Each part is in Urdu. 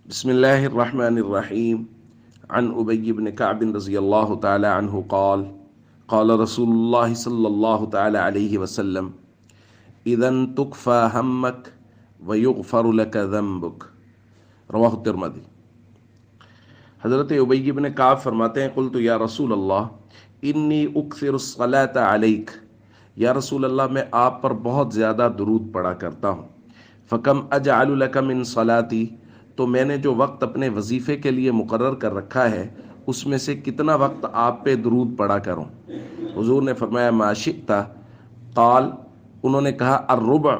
بسم الله الرحمن الرحيم. عن أبي بن كعب رضي الله تعالى عنه قال قال رسول الله صلى الله تعالى عليه وسلم إذا تكفى همك ويغفر لك ذنبك رواہ الترمذی۔ حضرت ابی بن کعب فرماتے ہیں قلت یا رسول اللہ انی اکثر الصلاۃ علیک، یا رسول اللہ میں آپ پر بہت زیادہ درود پڑھا کرتا ہوں، فکم اجعل لک من صلاتی، تو میں نے جو وقت اپنے وظیفے کے لیے مقرر کر رکھا ہے اس میں سے کتنا وقت آپ پہ درود پڑھا کروں؟ حضور نے فرمایا ما شئت، قال، انہوں نے کہا الربع،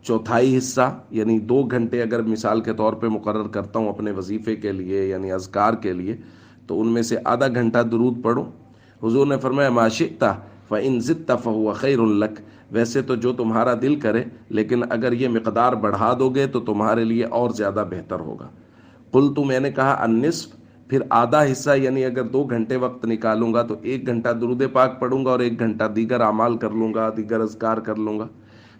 چوتھائی حصہ، یعنی 2 گھنٹے اگر مثال کے طور پہ مقرر کرتا ہوں اپنے وظیفے کے لیے یعنی اذکار کے لیے، تو ان میں سے آدھا گھنٹہ درود پڑھوں۔ حضور نے فرمایا ما شئت فإن زدت فهو خیر لک، ویسے تو جو تمہارا دل کرے، لیکن اگر یہ مقدار بڑھا دو گے تو تمہارے لیے اور زیادہ بہتر ہوگا۔ قلت، میں نے کہا النصف، پھر آدھا حصہ، یعنی اگر 2 گھنٹے وقت نکالوں گا تو 1 گھنٹہ درود پاک پڑھوں گا اور 1 گھنٹہ دیگر اعمال کر لوں گا، دیگر اذکار کر لوں گا۔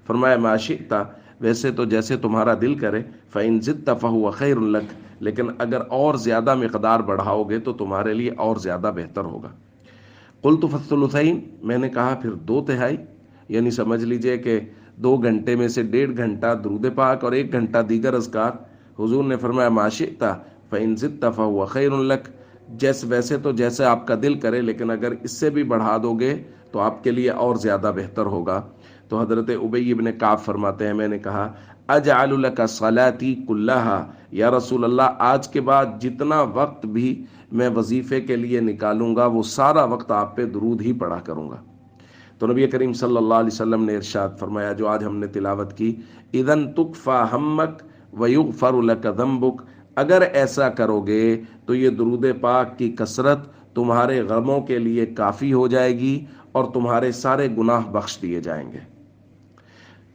فرمایا ما شئت، ویسے تو جیسے تمہارا دل کرے، فإن زدت فهو خیر لک، لیکن اگر اور زیادہ مقدار بڑھاؤ گے تو تمہارے لیے اور زیادہ بہتر ہوگا۔ قلت فالثلثین، میں نے کہا پھر 2/3، یعنی سمجھ لیجئے کہ 2 گھنٹے میں سے 1.5 گھنٹہ درود پاک اور 1 گھنٹہ دیگر اذکار۔ حضور نے فرمایا ما شئت فإن زدت فهو خیر لک، ویسے تو جیسے آپ کا دل کرے، لیکن اگر اس سے بھی بڑھا دو گے تو آپ کے لیے اور زیادہ بہتر ہوگا۔ تو حضرت ابی بن کعب فرماتے ہیں میں نے کہا اجعل لک صلاتی کلھا، یا رسول اللہ آج کے بعد جتنا وقت بھی میں وظیفے کے لیے نکالوں گا وہ سارا وقت آپ پہ درود ہی پڑھا کروں گا۔ تو نبی کریم صلی اللہ علیہ وسلم نے ارشاد فرمایا جو آج ہم نے تلاوت کی، اذن تکفی ہمک ویغفر لک ذنبک، اگر ایسا کرو گے تو یہ درود پاک کی کثرت تمہارے غموں کے لیے کافی ہو جائے گی اور تمہارے سارے گناہ بخش دیے جائیں گے۔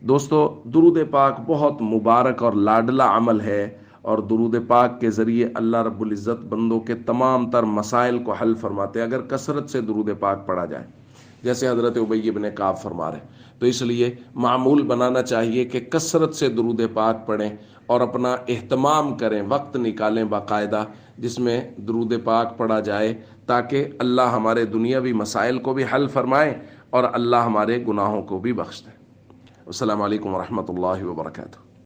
دوستو، درود پاک بہت مبارک اور لاڈلا عمل ہے، اور درود پاک کے ذریعے اللہ رب العزت بندوں کے تمام تر مسائل کو حل فرماتے ہیں اگر کثرت سے درود پاک پڑھا جائے، جیسے حضرت ابی بن کعب فرما رہے ہیں۔ تو اس لیے معمول بنانا چاہیے کہ کثرت سے درود پاک پڑھیں اور اپنا اہتمام کریں، وقت نکالیں باقاعدہ جس میں درود پاک پڑھا جائے، تاکہ اللہ ہمارے دنیاوی مسائل کو بھی حل فرمائیں اور اللہ ہمارے گناہوں کو بھی بخش دے۔ السلام علیکم ورحمۃ اللہ وبرکاتہ۔